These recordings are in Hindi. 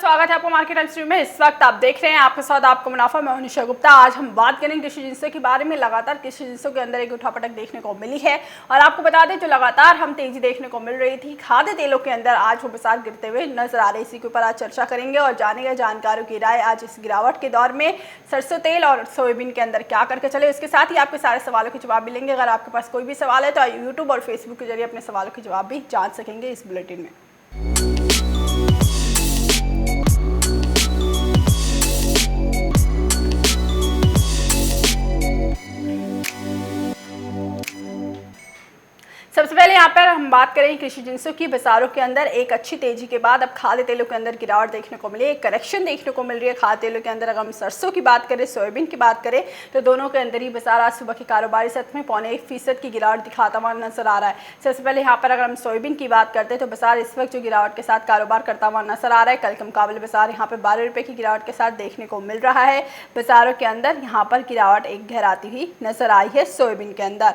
स्वागत है आपको मार्केट टाइम्स में। इस वक्त आप देख रहे हैं आपके साथ आपको मुनाफा, मैं निशा गुप्ता। आज हम बात करेंगे कृषि जिंसों के बारे में। लगातार कृषि जिंसों के अंदर एक उठापटक देखने को मिली है और आपको बता दें जो लगातार हम तेजी देखने को मिल रही थी खाद्य तेलों के अंदर, आज वो बाजार गिरते हुए नजर आ रहे। इसी के ऊपर आज चर्चा करेंगे और जानेंगे जानकारों की राय आज इस गिरावट के दौर में सरसों तेल और सोयाबीन के अंदर क्या करके चले। इसके साथ ही आपके सारे सवालों के जवाब मिलेंगे। अगर आपके पास कोई भी सवाल है तो यूट्यूब और फेसबुक के जरिए अपने सवालों के जवाब भी जान सकेंगे इस बुलेटिन में। सबसे पहले यहाँ पर हम बात करें कृषि जिंसों की। बाजारों के अंदर एक अच्छी तेजी के बाद अब खाद्य तेलों के अंदर गिरावट देखने को मिली, एक करेक्शन देखने को मिल रही है खाद्य तेलों के अंदर। अगर हम सरसों की बात करें, सोयाबीन की बात करें तो दोनों के अंदर ही बाजार आज सुबह के कारोबारी सत्र में 0.25% की गिरावट दिखाता हुआ नजर आ रहा है। सबसे पहले यहाँ पर अगर हम सोयाबीन की बात करते हैं तो बाजार इस वक्त जो गिरावट के साथ कारोबार करता हुआ नजर आ रहा है। कल के मुकाबले बाजार यहाँ पर 12 रुपये की गिरावट के साथ देखने को मिल रहा है। बाजारों के अंदर यहाँ पर गिरावट एक गहराती हुई नजर आई है सोयाबीन के अंदर।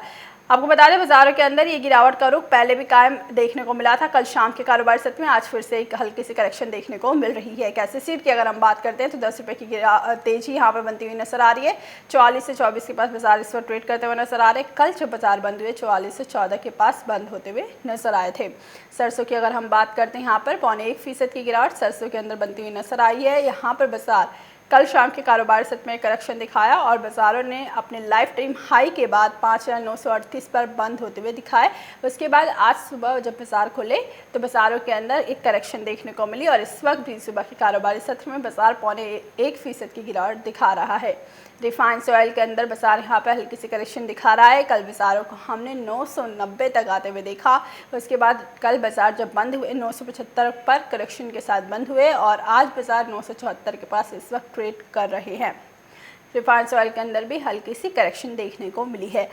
आपको बता दें बाजारों के अंदर ये गिरावट का रुख पहले भी कायम देखने को मिला था। कल शाम के कारोबारी सत्र में आज फिर से एक हल्की सी करेक्शन देखने को मिल रही है। कैसे सीट की अगर हम बात करते हैं तो 10 रुपये की तेजी यहाँ पर बनती हुई नजर आ रही है। 44 से 24 के पास बाजार इस वक्त ट्रेड करते हुए नजर आ रहे हैं। कल जब बाजार बंद हुए 44 से 14 के पास बंद होते हुए नजर आए थे। सरसों की अगर हम बात करते हैं यहाँ पर 0.1% की गिरावट सरसों के अंदर बनती हुई नजर आई है। यहाँ पर बाजार कल शाम के कारोबारी सत्र में करेक्शन दिखाया और बाजारों ने अपने लाइफ टाइम हाई के बाद 5,938 पर बंद होते हुए दिखाए। उसके बाद आज सुबह जब बाजार खुले तो बाजारों के अंदर एक करेक्शन देखने को मिली और इस वक्त भी सुबह के कारोबारी सत्र में बाजार 0.1% की गिरावट दिखा रहा है। रिफाइंड ऑयल के अंदर बाजार यहाँ पर हल्की सी करेक्शन दिखा रहा है। कल बाजारों को हमने 990 तक आते हुए देखा। उसके बाद कल बाजार जब बंद हुए 975 पर करेक्शन के साथ बंद हुए और आज बाजार 974 के पास इस वक्त ट्रेड कर रहे हैं। रिफाइंड ऑयल के अंदर भी हल्की सी करेक्शन देखने को मिली है।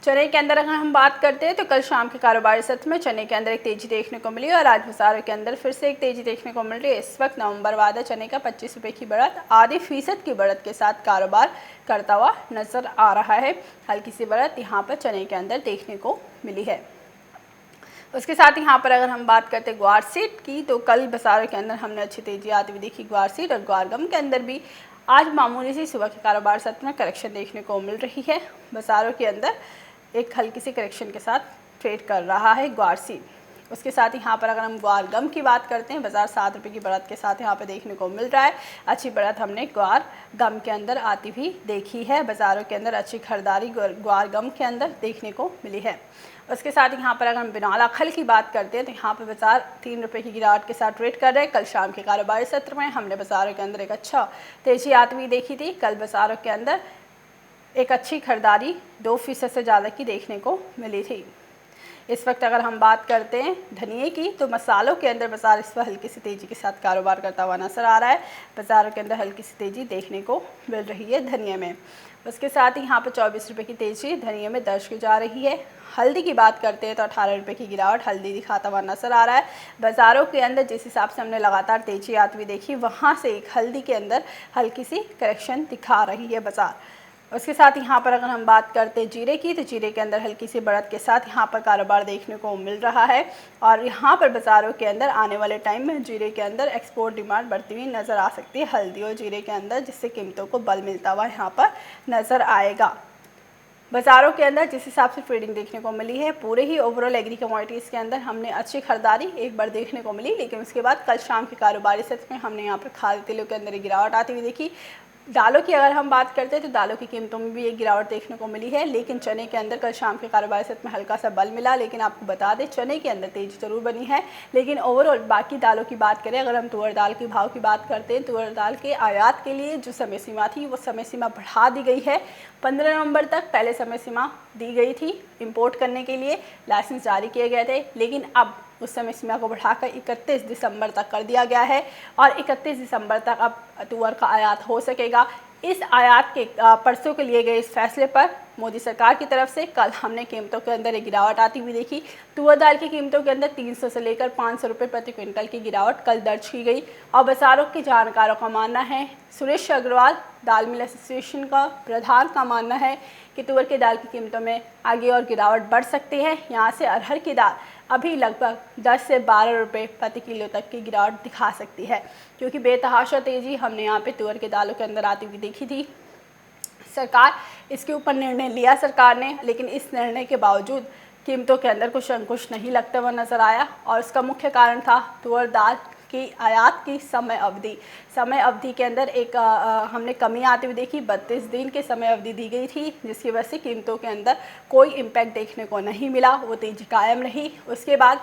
चने के अंदर अगर हम बात करते हैं तो कल शाम के कारोबारी सत्र में चने के अंदर एक तेजी देखने को मिली और आज बाजारों के अंदर फिर से एक तेजी देखने को मिल रही है। इस वक्त नवंबर वादा चने का 25 रुपये की बढ़त, आधी फीसद की बढ़त के साथ कारोबार करता हुआ नजर आ रहा है। हल्की सी बढ़त यहाँ पर चने के अंदर देखने को मिली है। उसके साथ यहाँ पर अगर हम बात करते हैं ग्वार सीड की तो कल बाजारों के अंदर हमने अच्छी तेजी आती हुई देखी। ग्वार सीड और ग्वार गम के अंदर भी आज मामूली सी सुबह के कारोबार सत्र में करेक्शन देखने को मिल रही है। बाजारों के अंदर एक हल्की सी करेक्शन के साथ ट्रेड कर रहा है ग्वार सीड। उसके साथ ही यहाँ पर अगर हम ग्वार गम की बात करते हैं बाजार 7 रुपये की बढ़त के साथ यहाँ पे देखने को मिल रहा है। अच्छी बढ़त हमने ग्वार गम के अंदर आती हुई देखी है। बाजारों के अंदर अच्छी खरीदारी ग्वार गम के अंदर देखने को मिली है। उसके साथ यहाँ पर अगर हम बिनौला खल की बात करते हैं तो यहाँ पर बाजार 3 रुपये की गिरावट के साथ ट्रेड कर रहे हैं। कल शाम के कारोबारी सत्र में हमने बाजारों के अंदर एक अच्छा तेजी आती हुई देखी थी। कल बाजारों के अंदर एक अच्छी खरीदारी 2% से ज़्यादा की देखने को मिली थी। इस वक्त अगर हम बात करते हैं धनिये की तो मसालों के अंदर बाजार इस वक्त हल्की सी तेज़ी के साथ कारोबार करता हुआ नजर आ रहा है। बाजारों के अंदर हल्की सी तेज़ी देखने को मिल रही है धनिये में। उसके साथ ही यहाँ पर 24 रुपये की तेज़ी धनिये में दर्ज की जा रही है। हल्दी की बात करते हैं तो 18 रुपये की गिरावट हल्दी दिखाता हुआ नजर आ रहा है। बाजारों के अंदर जिस हिसाब से हमने लगातार तेज़ी आती हुई देखी वहाँ से एक हल्दी के अंदर हल्की सी करेक्शन दिखा रही है बाजार। उसके साथ यहाँ पर अगर हम बात करते हैं जीरे की तो जीरे के अंदर हल्की सी बढ़त के साथ यहाँ पर कारोबार देखने को मिल रहा है और यहाँ पर बाज़ारों के अंदर आने वाले टाइम में जीरे के अंदर एक्सपोर्ट डिमांड बढ़ती हुई नज़र आ सकती है हल्दी और जीरे के अंदर, जिससे कीमतों को बल मिलता हुआ यहाँ पर नज़र आएगा। बाज़ारों के अंदर जिस हिसाब से ट्रेडिंग देखने को मिली है पूरे ही ओवरऑल एग्री कमोडिटीज़ के अंदर हमने अच्छी खरीदारी एक बार देखने को मिली, लेकिन उसके बाद कल शाम के कारोबारी सत्र में हमने यहाँ पर खाद्य तेलों के अंदर गिरावट आती हुई देखी। दालों की अगर हम बात करते हैं तो दालों की कीमतों में भी एक गिरावट देखने को मिली है, लेकिन चने के अंदर कल शाम के कारोबारी सत्र में हल्का सा बल मिला। लेकिन आपको बता दें चने के अंदर तेजी जरूर बनी है, लेकिन ओवरऑल बाकी दालों की बात करें, अगर हम तुअर दाल के भाव की बात करते हैं तुअर दाल के आयात के लिए जो समय सीमा थी वो समय सीमा बढ़ा दी गई है। 15 नवंबर तक पहले समय सीमा दी गई थी इंपोर्ट करने के लिए, लाइसेंस जारी किए गए थे, लेकिन अब उस समय सीमा को बढ़ाकर 31 दिसंबर तक कर दिया गया है और 31 दिसंबर तक अब तुअर का आयात हो सकेगा। इस आयात के परसों के लिए गए इस फैसले पर मोदी सरकार की तरफ से कल हमने कीमतों के अंदर एक गिरावट आती हुई देखी। तुअर दाल की कीमतों के अंदर 300 से लेकर 500 रुपये प्रति क्विंटल की गिरावट कल दर्ज की गई और बाजारों के जानकारों का मानना है, सुरेश अग्रवाल दाल मिल एसोसिएशन का प्रधान का मानना है कि तुअर की दाल की कीमतों में आगे और गिरावट बढ़ सकती है। यहाँ से अरहर की दाल अभी लगभग 10 से 12 रुपये प्रति किलो तक की गिरावट दिखा सकती है, क्योंकि बेतहाशा तेज़ी हमने यहाँ पे तुअर के दालों के अंदर आती हुई देखी थी। सरकार इसके ऊपर निर्णय लिया सरकार ने, लेकिन इस निर्णय के बावजूद कीमतों के अंदर कुछ अंकुश नहीं लगता हुआ नज़र आया, और इसका मुख्य कारण था तुअर दाल की आयात की समय अवधि के अंदर एक हमने कमी आती हुई देखी। 32 दिन की समय अवधि दी गई थी, जिसकी वजह से कीमतों के अंदर कोई इम्पैक्ट देखने को नहीं मिला, वो तेज़ी कायम रही। उसके बाद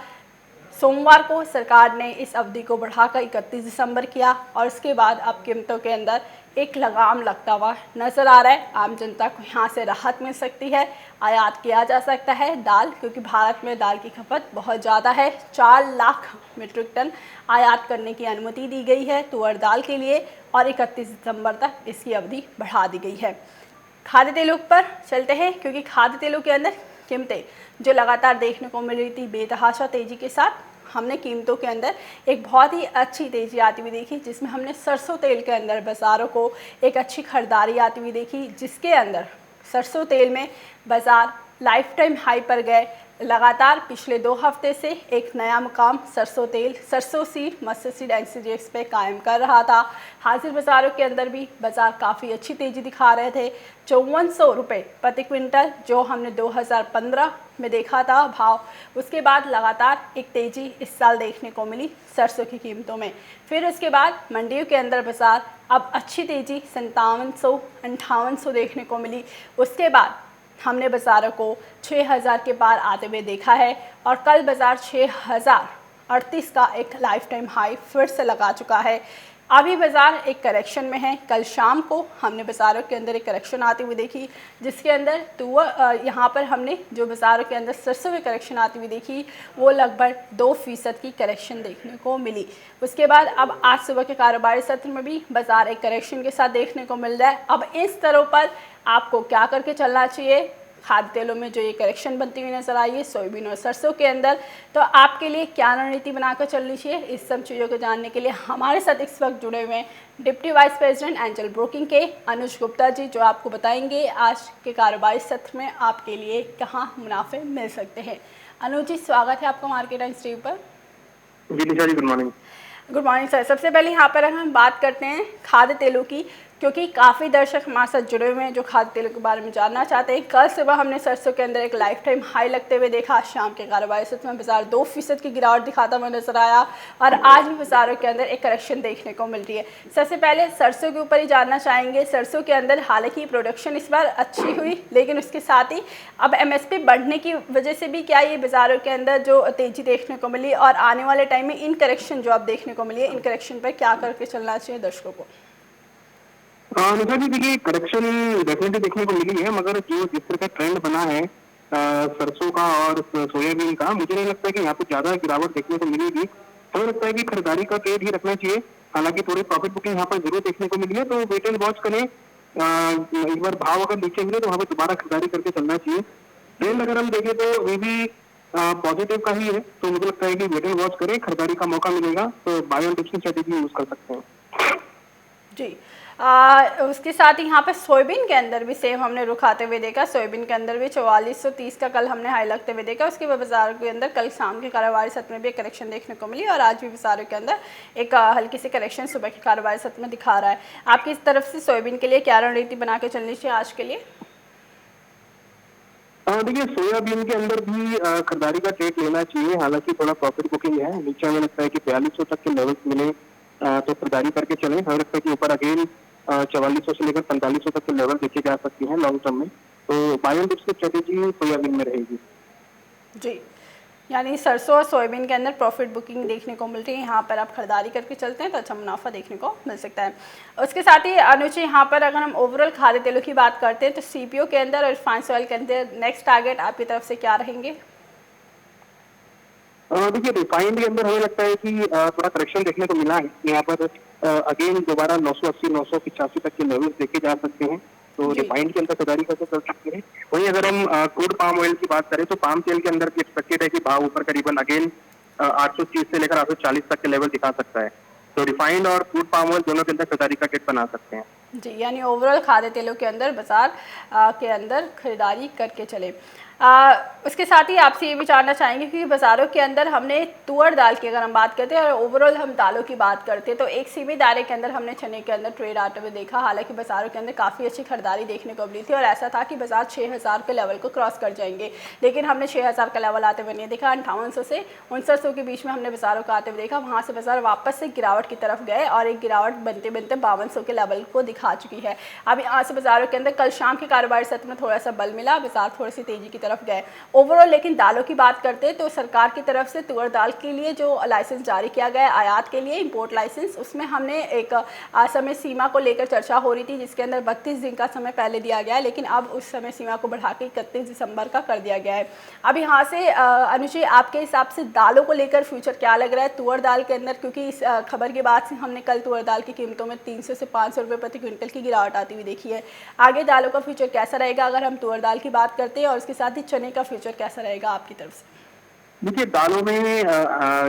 सोमवार को सरकार ने इस अवधि को बढ़ाकर 31 दिसंबर किया, और उसके बाद अब कीमतों के अंदर एक लगाम लगता हुआ नज़र आ रहा है। आम जनता को यहाँ से राहत मिल सकती है, आयात किया जा सकता है दाल, क्योंकि भारत में दाल की खपत बहुत ज़्यादा है। 4 लाख मीट्रिक टन आयात करने की अनुमति दी गई है तुअर दाल के लिए, और 31 दिसंबर तक इसकी अवधि बढ़ा दी गई है। खाद्य तेलों पर चलते हैं, क्योंकि खाद्य तेलों के अंदर कीमतें जो लगातार देखने को मिल रही थी बेतहाशा तेज़ी के साथ, हमने कीमतों के अंदर एक बहुत ही अच्छी तेज़ी आती हुई देखी, जिसमें हमने सरसों तेल के अंदर बाज़ारों को एक अच्छी खरीदारी आती हुई देखी, जिसके अंदर सरसों तेल में बाज़ार लाइफ टाइम हाई पर गए। लगातार पिछले 2 हफ्ते से एक नया मुकाम सरसों तेल, सरसों सीड, मस्टर्ड सीड NCGX पे कायम कर रहा था। हाजिर बाज़ारों के अंदर भी बाज़ार काफ़ी अच्छी तेज़ी दिखा रहे थे। 5400 रुपये प्रति क्विंटल जो हमने 2015 में देखा था भाव, उसके बाद लगातार एक तेज़ी इस साल देखने को मिली सरसों की कीमतों में। फिर उसके बाद मंडियों के अंदर बाज़ार अब अच्छी तेज़ी 5700-5800 देखने को मिली। उसके बाद हमने बाज़ारों को 6000 के पार आते हुए देखा है, और कल बाज़ार 6038 का एक लाइफ टाइम हाई फिर से लगा चुका है। अभी बाज़ार एक करेक्शन में है। कल शाम को हमने बाज़ारों के अंदर एक करेक्शन आती हुई देखी, जिसके अंदर यहाँ पर हमने जो बाज़ारों के अंदर सरसों में करेक्शन आती हुई देखी, वो लगभग 2% की करेक्शन देखने को मिली। उसके बाद अब आज सुबह के कारोबारी सत्र में भी बाज़ार एक करेक्शन के साथ देखने को मिल रहा है। अब इन स्तरों पर आपको क्या करके चलना चाहिए? खाद्य तेलों में जो ये करेक्शन बनती हुई नजर आई है सोयाबीन और सरसों के अंदर, तो आपके लिए क्या रणनीति बनाकर चलनी चाहिए? इस सब चीज़ों को जानने के लिए हमारे साथ इस वक्त जुड़े हुए हैं deputy vice president angel broking के अनुज गुप्ता जी, जो आपको बताएंगे आज के कारोबारी सत्र में आपके लिए कहाँ मुनाफे मिल सकते हैं। अनुज जी, स्वागत है आपका मार्केट टाइम्स टीवी पर। जी Nisha ji, good morning. Good morning sir. सबसे पहले यहाँ पर हम बात करते हैं खाद्य तेलों की, क्योंकि काफ़ी दर्शक हमारे साथ जुड़े हुए हैं जो खाद्य तेलों के बारे में जानना चाहते हैं। कल सुबह हमने सरसों के अंदर एक लाइफ टाइम हाई लगते हुए देखा। आज शाम के कारोबारी सत्र में बाजार 2% की गिरावट दिखाता हुआ नजर आया, और आज भी बाजारों के अंदर एक करेक्शन देखने को मिल रही है। सबसे पहले सरसों के ऊपर ही जानना चाहेंगे। सरसों के अंदर हालांकि प्रोडक्शन इस बार अच्छी हुई, लेकिन उसके साथ ही अब MSP बढ़ने की वजह से भी क्या ये बाजारों के अंदर जो तेज़ी देखने को मिली, और आने वाले टाइम में इन करेक्शन जो अब देखने को मिली है, इन करेक्शन पर क्या करके चलना चाहिए दर्शकों को? निशा जी, देखिए करेक्शन डेफिनेटली देखने को मिली है, मगर जो जिस तरह का ट्रेंड बना है सरसों का और सोयाबीन का, मुझे नहीं लगता कि यहाँ पे ज्यादा गिरावट देखने को मिलेगी। हमें लगता है कि खरीदारी का ट्रेड ही रखना चाहिए। हालांकि थोड़ी प्रॉफिट बुकिंग यहाँ पर जरूर देखने को मिली है, तो वेट एंड वॉच करें। एक बार भाव अगर नीचे मिले तो वहाँ पे दोबारा खरीदारी करके चलना चाहिए। ट्रेंड अगर हम देखें तो वे भी पॉजिटिव का ही है, तो मुझे लगता है कि वेट एंड वॉच करें, खरीदारी का मौका मिलेगा तो बाय ऑन डिप्स की स्ट्रेटेजी यूज कर सकते हैं जी। उसके साथ ही यहाँ पे सोयाबीन के अंदर भी सेम हमने रुख आते हुए देखा। सोयाबीन के अंदर भी 4430 का कल हमने हाई लगते हुए देखा। उसके बाद बाजार के अंदर कल शाम के कारोबारी सत्र में भी एक करेक्शन देखने को मिली, और आज भी बाजारों के अंदर एक हल्की सी करेक्शन सुबह के कारोबारी सत्र में दिखा रहा है। आपकी इस तरफ से सोयाबीन के लिए क्या रणनीति बना के चलनी चाहिए आज के लिए? देखिए सोयाबीन के अंदर भी खरीदारी का ट्रेड लेना चाहिए। हालांकि थोड़ा प्रॉफिट बुकिंग है, नीचे हमें लगता है कि 4200 तक के लेवल्स मिले तो खरीदारी करके चलें। हमें लगता है कि ऊपर अगेन 4400 से लेकर 4500 तक के लेवल देखे जा सकते हैं लॉन्ग टर्म में, तो बाय ऑन डिप्स की स्ट्रेटेजी सोयाबीन में रहेगी जी। यानी सरसों और सोयाबीन के अंदर प्रॉफिट बुकिंग देखने को मिल रही है। यहाँ पर आप खरीदारी करके चलते हैं तो अच्छा मुनाफा देखने को मिल सकता है। उसके साथ ही अनुज, यहाँ पर अगर हम ओवरऑल खाद्य तेलों की बात करते हैं तो CPO के अंदर और रिफाइंड ऑयल के अंदर नेक्स्ट टारगेट आपकी तरफ से क्या रहेंगे? देखिए रिफाइंड के अंदर हमें लगता है कि थोड़ा करेक्शन देखने को मिला है। यहाँ पर अगेन दोबारा 980-985 तक के लेवल्स देखे जा सकते हैं, तो रिफाइंड के अंदर खरीदारी करके चल सकते हैं। वहीं अगर हम क्रूड पाम ऑयल की बात करें तो पाम तेल के अंदर भी एक्सपेक्टेड है कि भाव ऊपर करीबन अगेन 830 से लेकर 840 तक के लेवल दिखा सकता है, तो रिफाइंड और क्रूड पाम ऑयल दोनों के अंदर खरीदारी का टिप बना सकते हैं जी। यानी ओवरऑल खाद्य तेलों के अंदर बाजार के अंदर खरीदारी करके चले। उसके साथ ही आपसे ये भी जानना चाहेंगे कि बाज़ारों के अंदर हमने तुअर दाल की अगर हम बात करते हैं और ओवरऑल हम दालों की बात करते हैं तो एक सीमित दायरे के अंदर हमने चने के अंदर ट्रेड आते हुए देखा। हालांकि बाज़ारों के अंदर काफ़ी अच्छी खरीदारी देखने को मिली थी और ऐसा था कि बाज़ार 6000 के लेवल को क्रॉस कर जाएंगे, लेकिन हमने 6000 का लेवल आते हुए नहीं देखा। 5800 से 5900 के बीच में हमने बाज़ारों को आते हुए देखा। वहाँ से बाज़ार वापस से गिरावट की तरफ गए और एक गिरावट बनते बनते 5200 के लेवल को दिखा चुकी है। अब यहाँ से बाज़ारों के अंदर कल शाम के कारोबारी सत्र में थोड़ा सा बल मिला, बाज़ार थोड़ी सी तेज़ी की तरफ गए ओवरऑल। लेकिन दालों की बात करते हैं तो सरकार की तरफ से तुअर दाल के लिए जो लाइसेंस जारी किया गया है आयात के लिए, इंपोर्ट लाइसेंस, उसमें हमने एक समय सीमा को लेकर चर्चा हो रही थी जिसके अंदर 32 दिन का समय पहले दिया गया है, लेकिन अब उस समय सीमा को बढ़ा के 31 दिसंबर का कर दिया गया है। अब यहाँ से अनुजी आपके हिसाब से दालों को लेकर फ्यूचर क्या लग रहा है तुअर दाल के अंदर, क्योंकि इस खबर के बाद से हमने कल तुअर दाल की कीमतों में 300 से 500 रुपये प्रति क्विंटल की गिरावट आती हुई देखी है। आगे दालों का फ्यूचर कैसा रहेगा अगर हम तुअर दाल की बात करते हैं और उसके साथ ही चने का फ्यूचर कैसा रहेगा आपकी तरफ से? देखिए, दालों में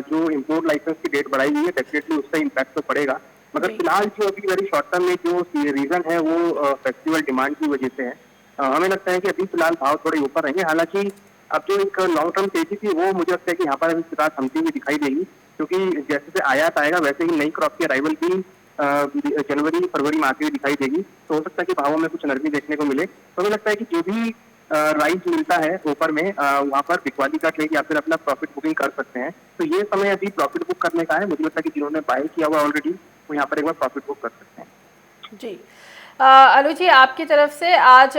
जो इम्पोर्ट लाइसेंस की डेट बढ़ाई हुई है, डेफिनेटली उसका इम्पैक्ट तो पड़ेगा, मगर फिलहाल जो अभी वेरी शॉर्ट टर्म में जो रीजन है वो फेस्टिवल डिमांड की वजह से है। हमें लगता है कि अभी फिलहाल भाव थोड़े ऊपर रहेंगे। हालांकि अब जो एक लॉन्ग टर्म तेजी थी वो मुझे लगता है कि यहाँ पर अभी फिलहाल थमती हुई दिखाई देगी, क्योंकि जैसे जैसे आयात आएगा वैसे ही नई क्रॉप की अराइवल भी जनवरी फरवरी में आती हुई दिखाई देगी, तो हो सकता है कि भावों में कुछ नरमी देखने को मिले। तो हमें लगता है कि जो भी राइज मिलता है ऊपर में वहाँ पर बिकवाली का ट्रेड या फिर अपना प्रॉफिट बुकिंग कर सकते हैं। तो ये समय अभी प्रॉफिट बुक करने का है। मुझे लगता है कि जिन्होंने बाय किया हुआ ऑलरेडी वो यहाँ पर एक बार प्रॉफिट बुक कर सकते हैं। जी अनु जी आपकी तरफ से आज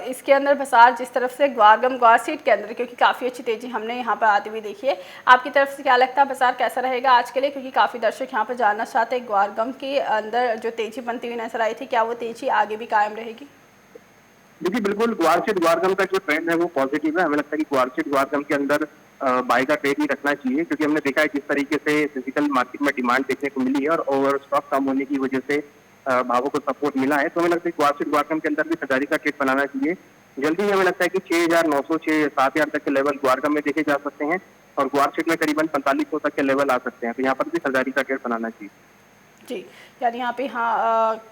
इसके अंदर बाजार जिस तरफ से ग्वार सीट के अंदर क्योंकि काफ़ी अच्छी तेज़ी हमने यहाँ पर आती हुई देखी है, आपकी तरफ से क्या लगता है बाजार कैसा रहेगा आज के लिए, क्योंकि काफ़ी दर्शक यहाँ पर जानना चाहते हैं ग्वारगम के अंदर जो तेज़ी बनती हुई नजर आई थी क्या वो तेज़ी आगे भी कायम रहेगी? देखिए, बिल्कुल ग्वारसीड ग्वारगम का जो ट्रेंड है वो पॉजिटिव है। हमें लगता है कि ग्वारसीड ग्वारगम के अंदर बाय का ट्रेड ही रखना चाहिए, क्योंकि हमने देखा है किस तरीके से फिजिकल मार्केट में डिमांड देखने को मिली है और ओवर स्टॉक कम होने की वजह से भावों को सपोर्ट मिला है। तो हमें लगता है कि ग्वारसीड ग्वारगम के अंदर भी खरीदारी का ट्रेड बनाना चाहिए। जल्दी ही हमें लगता है कि 6,900 7,000 तक के लेवल ग्वारगम में देखे जा सकते हैं और ग्वारसीड में करीबन 4500 तक के लेवल आ सकते हैं। तो यहाँ पर भी खरीदारी का ट्रेड बनाना चाहिए। जी, यानी यहाँ पे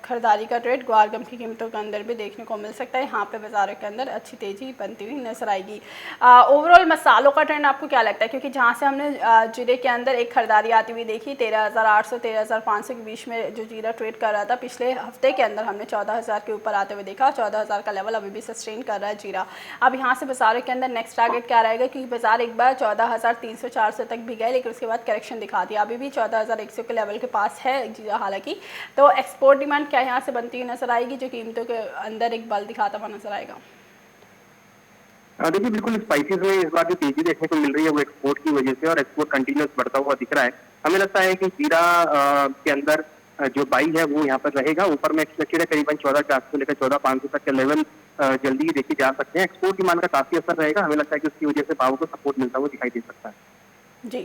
खरीदारी का ट्रेड ग्वारगम की कीमतों के अंदर भी देखने को मिल सकता है। यहाँ पे बाज़ारों के अंदर अच्छी तेज़ी बनती हुई नजर आएगी। ओवरऑल मसालों का ट्रेंड आपको क्या लगता है, क्योंकि जहाँ से हमने जीरे के अंदर एक खरीदारी आती हुई देखी 13,800 13,500 के बीच में जो जीरा ट्रेड कर रहा था, पिछले हफ्ते के अंदर हमने 14,000 के ऊपर आते हुए देखा। 14,000 का लेवल अभी भी सस्टेन कर रहा है जीरा। अब यहाँ से बाज़ारों के अंदर नेक्स्ट टारगेट क्या रहेगा, क्योंकि बाज़ार एक बार 14,300-400 तक भी गए लेकिन उसके बाद करेक्शन दिखा दिया। अभी भी 14,100 के लेवल के पास है जीरा हालांकि। तो एक्सपोर्ट डिमांड क्या यहाँ से बनती हुई नजर आएगी जो कीमतों के अंदर एक बल दिखाता हुआ नजर आएगा? देखिए, बिल्कुल स्पाइसेस में इस बार जो तेजी देखने को मिल रही है वो एक्सपोर्ट की वजह से और एक्सपोर्ट कंटिन्यूस बढ़ता हुआ दिख रहा है। हमें लगता है कि जीरा के अंदर जो बाई है वो यहाँ पर रहेगा। ऊपर में एक्सपेक्टेड है करीबन 14,400 से लेकर 14,500 तक के लेवल जल्दी ही देखे जा सकते हैं। एक्सपोर्ट डिमांड का काफी असर रहेगा। हमें लगता है कि उसकी वजह से भावों को सपोर्ट मिलता हुआ दिखाई दे सकता है। जी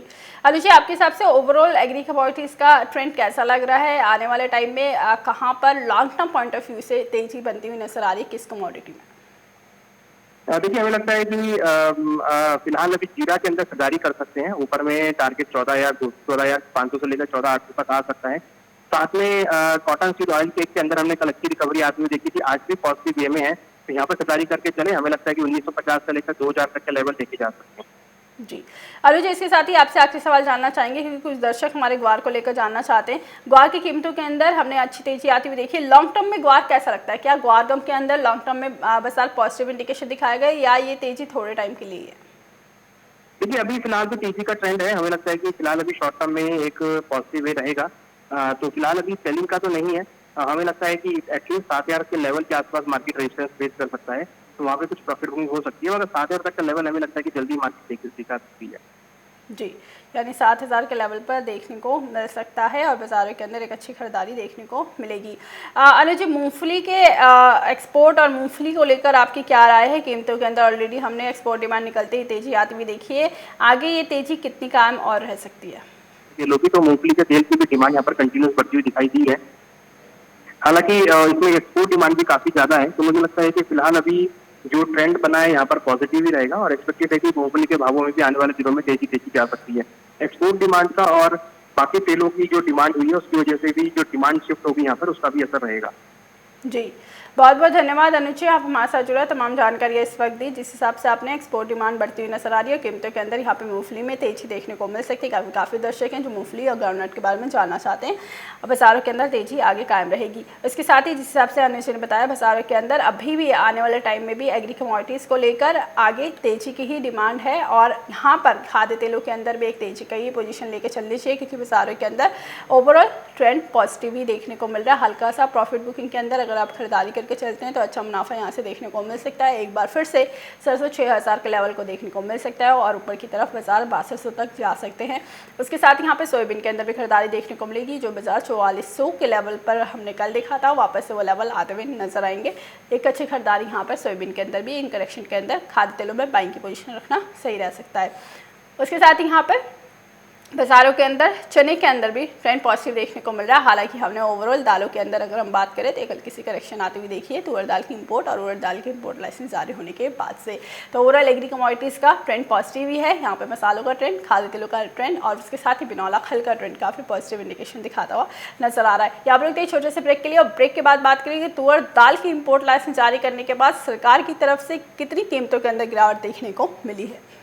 अनु जी, आपके हिसाब से ओवरऑल एग्री कमोडिटीज का ट्रेंड कैसा लग रहा है आने वाले टाइम में? कहाँ पर long term point of view से तेजी बनती हुई नजर आ रही है किस कमोडिटी में? देखिए, हमें लगता है कि फिलहाल अभी जीरा के अंदर खरीदारी कर सकते हैं। ऊपर में टारगेट 14,500 से लेकर 14,800 तक आ सकता है। साथ में कॉटन सीड ऑयल के अंदर हमने कल अच्छी रिकवरी आती हुई देखी थी, आज भी पॉजिटिव वे में है। तो यहाँ पर खरीदारी करके चले। हमें लगता है कि 1950 से लेकर 2,000 तक के लेवल देखे जा सकते हैं। जी अनु जी, इसके साथ ही आपसे आखिरी सवाल जानना चाहेंगे क्योंकि कुछ दर्शक हमारे ग्वार को लेकर जानना चाहते हैं। ग्वार की कीमतों के अंदर हमने अच्छी तेजी आती हुई देखी, लॉन्ग टर्म में ग्वार कैसा लगता है? क्या ग्वारगम के अंदर लॉन्ग टर्म में बाजार पॉजिटिव इंडिकेशन दिखाएगा या ये तेजी थोड़े टाइम के लिए है? देखिए, अभी फिलहाल तो तेजी का ट्रेंड है। हमें लगता है कि फिलहाल अभी शॉर्ट टर्म में एक पॉजिटिव वे रहेगा। तो फिलहाल अभी सेलिंग का तो नहीं है। हमें लगता है कि एटलीस्ट 7,000 के लेवल के आसपास मार्केट रेजिस्टेंस फेस कर सकता है, तो वहाँ पे कुछ प्रॉफिट बुकिंग हो सकती है। मगर 7,000 तक का लेवल हमें लगता है कि जल्दी मार्केट दिखा सकती है। जी, यानी 7,000 के लेवल पर देखने को मिल सकता है और बाज़ारों के अंदर एक अच्छी खरीदारी देखने को मिलेगी। अनु जी, मूंगफली के एक्सपोर्ट और मूंगफली को लेकर आपकी क्या राय है? कीमतों के अंदर ऑलरेडी हमने एक्सपोर्ट डिमांड निकलते ही तेजी आती हुई देखी है, आगे ये तेजी कितनी कायम और रह सकती है? ये लोग तो मूंगफली के तेल की भी डिमांड यहाँ पर कंटिन्यूस बढ़ती हुई दिखाई दी है। हालांकि इसमें एक्सपोर्ट डिमांड भी काफी ज्यादा है। तो मुझे लगता है कि फिलहाल अभी जो ट्रेंड बना है यहाँ पर पॉजिटिव ही रहेगा और एक्सपेक्टेड है कि मूंगफली के भावों में भी आने वाले दिनों में तेजी देखी जा सकती है। एक्सपोर्ट डिमांड का और बाकी तेलों की जो डिमांड हुई है उसकी वजह से भी जो डिमांड शिफ्ट होगी यहाँ पर उसका भी असर रहेगा। जी बहुत बहुत धन्यवाद अनुज जी, आप हमारे साथ जुड़ा, तमाम जानकारी इस वक्त दी जिस हिसाब से आपने एक्सपोर्ट डिमांड बढ़ती हुई नजर आ रही है। कीमतों के अंदर यहाँ पे मूंगफली में तेजी देखने को मिल सकती है। काफ़ी दर्शक हैं जो मूंगफली और ग्राउंडनट के बारे में जानना चाहते हैं। अब बाजारों के अंदर तेजी आगे कायम रहेगी। इसके साथ ही जिस हिसाब से अनुज जी ने बताया, बाजारों के अंदर अभी भी आने वाले टाइम में भी एग्री कमोडिटीज़ को लेकर आगे तेजी की ही डिमांड है और यहाँ पर खाद्य तेलों के अंदर भी एक तेजी का ही पोजीशन लेकर चलनी चाहिए, क्योंकि बाजारों के अंदर ओवरऑल ट्रेंड पॉजिटिव ही देखने को मिल रहा है। हल्का सा प्रॉफिट बुकिंग के अंदर अगर आप खरीदारी करके चलते हैं तो अच्छा मुनाफा यहाँ से देखने को मिल सकता है। एक बार फिर से 6,000 के लेवल को देखने को मिल सकता है और ऊपर की तरफ बाजार 6200 तक जा सकते हैं। उसके साथ यहाँ पे सोयाबीन के अंदर भी खरीदारी देखने को मिलेगी। जो बाजार 4400 के लेवल पर हमने कल देखा था, वापस से वो लेवल आते हुए नजर आएंगे। एक अच्छी खरीदारी यहाँ पर सोयाबीन के अंदर भी इन करेक्शन के अंदर खाद्य तेलों में बाइंग की पोजीशन रखना सही रह सकता है। उसके साथ ही यहाँ पर बाजारों के अंदर चने के अंदर भी ट्रेंड पॉजिटिव देखने को मिल रहा है। हालांकि हमने ओवरऑल दालों के अंदर अगर हम बात करें तो कल किसी करेक्शन आती हुई देखी है तुअर दाल की इंपोर्ट और उड़द दाल की इंपोर्ट लाइसेंस जारी होने के बाद से। तो ओवरऑल एग्री कमोडिटीज़ का ट्रेंड पॉजिटिव ही है। यहाँ पे मसालों का ट्रेंड, खाद्य तेलों का ट्रेंड और उसके साथ ही बिनौला खल का ट्रेंड काफ़ी पॉजिटिव इंडिकेशन दिखाता हुआ नजर आ रहा है। यहाँ पर रुकते हैं छोटे से ब्रेक के लिए और ब्रेक के बाद बात करेंगे तुअर दाल की इंपोर्ट लाइसेंस जारी करने के बाद सरकार की तरफ से कितनी कीमतों के अंदर गिरावट देखने को मिली है।